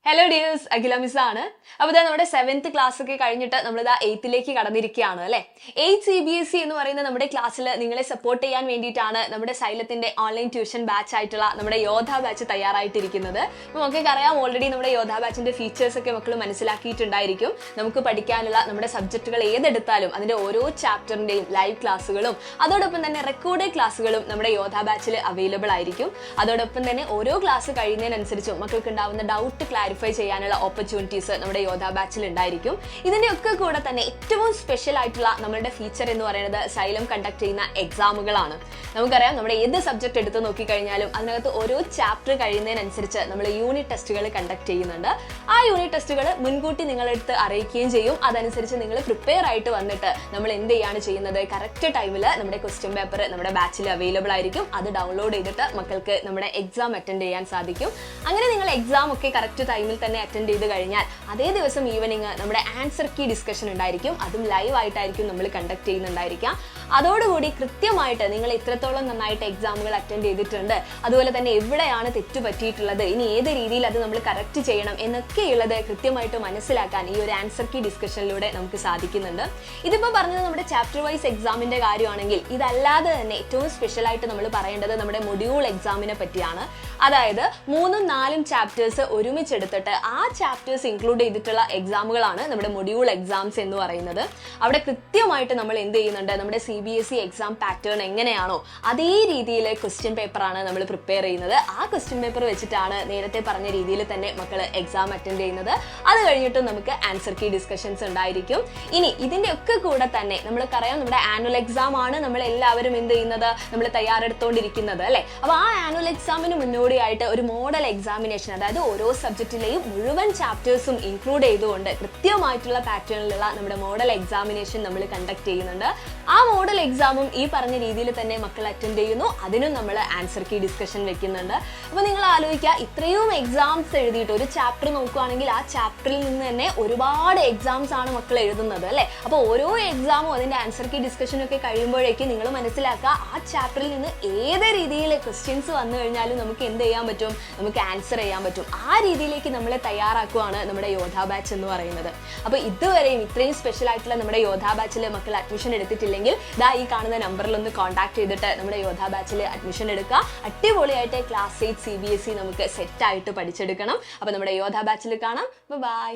Hello dears, അഖില miss ആണ്. അപ്പോൾ ഇതാ നമ്മുടെ 7th ക്ലാസ് ഒക്കെ കഴിഞ്ഞിട്ട് നമ്മളിതാ 8th കടന്നിരിക്കുകയാണ് അല്ലേ. 8th CBSE എന്ന് പറയുന്ന നമ്മുടെ ക്ലാസ്സിൽ നിങ്ങളെ സപ്പോർട്ട് ചെയ്യാൻ വേണ്ടിയിട്ടാണ് നമ്മുടെ സൈലത്തിന്റെ ഓൺലൈൻ ട്യൂഷൻ ബാച്ച് ആയിട്ടുള്ള നമ്മുടെ യോധ ബാച്ച് തയ്യാറായിട്ടിരിക്കുന്നത്. അപ്പോൾ നമുക്കൊക്കെ അറിയാം, ഓൾറെഡി നമ്മുടെ യോധ ബാച്ചിന്റെ ഫീച്ചേഴ്സ് ഒക്കെ മക്കൾ മനസ്സിലാക്കിയിട്ടുണ്ടായിരിക്കും. നമുക്ക് പഠിക്കാനുള്ള നമ്മുടെ സബ്ജക്റ്റുകൾ ഏതെടുത്താലും അതിന്റെ ഓരോ ചാപ്റ്ററിന്റെയും ലൈവ് ക്ലാസ്സുകളും അതോടൊപ്പം തന്നെ റെക്കോർഡഡ് ക്ലാസ്സുകളും നമ്മുടെ യോധ ബാച്ചിൽ അവൈലബിൾ ആയിരിക്കും. അതോടൊപ്പം തന്നെ ഓരോ ക്ലാസ് കഴിയുന്നതിനനുസരിച്ചും മക്കൾക്ക് ഉണ്ടാവുന്ന ഡൗട്ട് ക്ലാരിഫൈ ചെയ്യാനുള്ള ഓപ്പർച്യൂണിറ്റീസ് നമ്മുടെ യോധ ബാച്ചിൽ ഉണ്ടായിരിക്കും. ഇതിന്റെ ഒക്കെ കൂടെ തന്നെ ഏറ്റവും സ്പെഷ്യൽ ആയിട്ടുള്ള നമ്മുടെ ഫീച്ചർ എന്ന് പറയുന്നത് സൈലം കണ്ടക്ട് ചെയ്യുന്ന എക്സാമുകളാണ്. നമുക്കറിയാം, നമ്മുടെ ഏത് സബ്ജക്ട് എടുത്ത് നോക്കിക്കഴിഞ്ഞാലും അതിനകത്ത് ഓരോ ചാപ്റ്റർ കഴിയുന്നതിനനുസരിച്ച് നമ്മൾ യൂണിറ്റ് ടെസ്റ്റുകൾ കണ്ടക്ട് ചെയ്യുന്നുണ്ട്. ആ യൂണിറ്റ് ടെസ്റ്റുകൾ മുൻകൂട്ടി നിങ്ങളെടുത്ത് അറിയിക്കുകയും ചെയ്യും. അതനുസരിച്ച് നിങ്ങൾ പ്രിപ്പയർ ആയിട്ട് വന്നിട്ട് നമ്മൾ എന്ത് ചെയ്യാണ് ചെയ്യുന്നത്, കറക്റ്റ് ടൈമിൽ നമ്മുടെ ക്വസ്റ്റ്യൻ പേപ്പർ നമ്മുടെ ബാച്ചിൽ അവൈലബിൾ ആയിരിക്കും. അത് ഡൗൺലോഡ് ചെയ്തിട്ട് മക്കൾക്ക് നമ്മുടെ എക്സാം അറ്റൻഡ് ചെയ്യാൻ സാധിക്കും. അങ്ങനെ നിങ്ങൾ എക്സാം ഒക്കെ കറക്റ്റ് ടൈമിൽ തന്നെ അറ്റൻഡ് ചെയ്ത് കഴിഞ്ഞാൽ അതേ ദിവസം ഈവനിങ് നമ്മുടെ ആൻസർ കീ ഡിസ്കഷൻ ഉണ്ടായിരിക്കും. അതും ലൈവ് ആയിട്ടായിരിക്കും നമ്മൾ കണ്ടക്ട് ചെയ്യുന്നുണ്ടായിരിക്കാം. അതോടുകൂടി കൃത്യമായിട്ട് നിങ്ങൾ എത്രത്തോളം നന്നായിട്ട് എക്സാമുകൾ അറ്റൻഡ് ചെയ്തിട്ടുണ്ട്, അതുപോലെ തന്നെ എവിടെയാണ് തെറ്റ് പറ്റിയിട്ടുള്ളത്, ഇനി ഏത് രീതിയിൽ അത് നമ്മൾ കറക്റ്റ് ചെയ്യണം എന്നൊക്കെയുള്ളത് കൃത്യമായിട്ട് മനസ്സിലാക്കാൻ ഈ ഒരു ആൻസർ കീ ഡിസ്കഷനിലൂടെ നമുക്ക് സാധിക്കുന്നുണ്ട്. ഇതിപ്പോൾ പറഞ്ഞത് നമ്മുടെ ചാപ്റ്റർ വൈസ് എക്സാമിന്റെ കാര്യമാണെങ്കിൽ, ഇതല്ലാതെ തന്നെ ഏറ്റവും സ്പെഷ്യൽ ആയിട്ട് നമ്മൾ പറയേണ്ടത് നമ്മുടെ മൊഡ്യൂൾ എക്സാമിനെ പറ്റിയാണ്. അതായത് 3ഉം 4ഉം ചാപ്റ്റേഴ്സ് ഒരുമിച്ചെടുത്തിട്ട് ആ ചാപ്റ്റേഴ്സ് ഇൻക്ലൂഡ് ചെയ്തിട്ടുള്ള എക്സാമുകളാണ് നമ്മുടെ മൊഡ്യൂൾ എക്സാംസ് എന്ന് പറയുന്നത്. അവിടെ കൃത്യമായിട്ട് നമ്മൾ എന്ത് ചെയ്യുന്നുണ്ട്, നമ്മുടെ CBSE എക്സാം പാറ്റേൺ എങ്ങനെയാണോ അതേ രീതിയിൽ ക്വസ്റ്റ്യൻ പേപ്പറാണ് നമ്മൾ പ്രിപ്പയർ ചെയ്യുന്നത്. ആ ക്വസ്റ്റ്യൻ പേപ്പർ വെച്ചിട്ടാണ് നേരത്തെ പറഞ്ഞ രീതിയിൽ തന്നെ മക്കൾ എക്സാം അറ്റൻഡ് ചെയ്യുന്നത്. അത് കഴിഞ്ഞിട്ട് നമുക്ക് ആൻസർ കീ ഡിസ്കഷൻസ് ഉണ്ടായിരിക്കും. ഇനി ഇതിന്റെ ഒക്കെ കൂടെ തന്നെ നമ്മൾക്കറിയാം, നമ്മുടെ ആനുവൽ എക്സാം ആണ് നമ്മൾ എല്ലാവരും എന്ത് ചെയ്യുന്നത്, നമ്മൾ തയ്യാറെടുത്തോണ്ടിരിക്കുന്നത് അല്ലെ. അപ്പൊ ആ ആനുവൽ എക്സാമിന് മുന്നോടിയായിട്ട് ഒരു മോഡൽ എക്സാമിനേഷൻ, അതായത് ഓരോ സബ്ജക്റ്റിലെയും മുഴുവൻ ചാപ്റ്റേഴ്സും ഇൻക്ലൂഡ് ചെയ്തുകൊണ്ട് കൃത്യമായിട്ടുള്ള പാറ്റേണിലുള്ള നമ്മുടെ മോഡൽ എക്സാമിനേഷൻ നമ്മൾ കണ്ടക്ട് ചെയ്യുന്നുണ്ട്. ആ മോഡൽ എക്സാമും ഈ പറഞ്ഞ രീതിയിൽ തന്നെ മക്കൾ അറ്റൻഡ് ചെയ്യുന്നു. അതിനും നമ്മൾ ആൻസർ കീ ഡിസ്കഷൻ വെക്കുന്നുണ്ട്. അപ്പോൾ നിങ്ങൾ ആലോചിക്കുക, ഇത്രയും എക്സാംസ് എഴുതിയിട്ട് ഒരു ചാപ്റ്റർ നോക്കുകയാണെങ്കിൽ ആ ചാപ്റ്ററിൽ നിന്ന് തന്നെ ഒരുപാട് എക്സാംസ് ആണ് മക്കൾ എഴുതുന്നത് അല്ലേ. അപ്പോൾ ഓരോ എക്സാമും അതിന്റെ ആൻസർ കീ ഡിസ്കഷനും ഒക്കെ കഴിയുമ്പോഴേക്കും നിങ്ങൾ മനസ്സിലാക്കുക, ആ ചാപ്റ്ററിൽ നിന്ന് ഏത് രീതിയിൽ ക്വസ്റ്റ്യൻസ് വന്നു കഴിഞ്ഞാലും നമുക്ക് എന്ത് ചെയ്യാൻ പറ്റും, നമുക്ക് ആൻസർ ചെയ്യാൻ പറ്റും. ആ രീതിയിലേക്ക് നമ്മളെ തയ്യാറാക്കുവാണ് നമ്മുടെ യോധ ബാച്ച് എന്ന് പറയുന്നത്. അപ്പോൾ ഇതുവരെയും ഇത്രയും സ്പെഷ്യൽ ആയിട്ടുള്ള നമ്മുടെ യോധ ബാച്ചിൽ മക്കൾ അഡ്മിഷൻ എടുത്തിട്ടില്ലെങ്കിൽ ദാ ഈ കാണുന്ന നമ്പറിൽ ഒന്ന് കോൺടാക്ട് ചെയ്തിട്ട് നമ്മുടെ യോധ ബാച്ചിൽ അഡ്മിഷൻ എടുക്കുക. അടിപൊളിയായിട്ട് ക്ലാസ് 8 CBSE നമുക്ക് സെറ്റ് ആയിട്ട് പഠിച്ചെടുക്കണം. അപ്പോൾ നമ്മുടെ യോധ ബാച്ചിൽ കാണാം. ബൈ.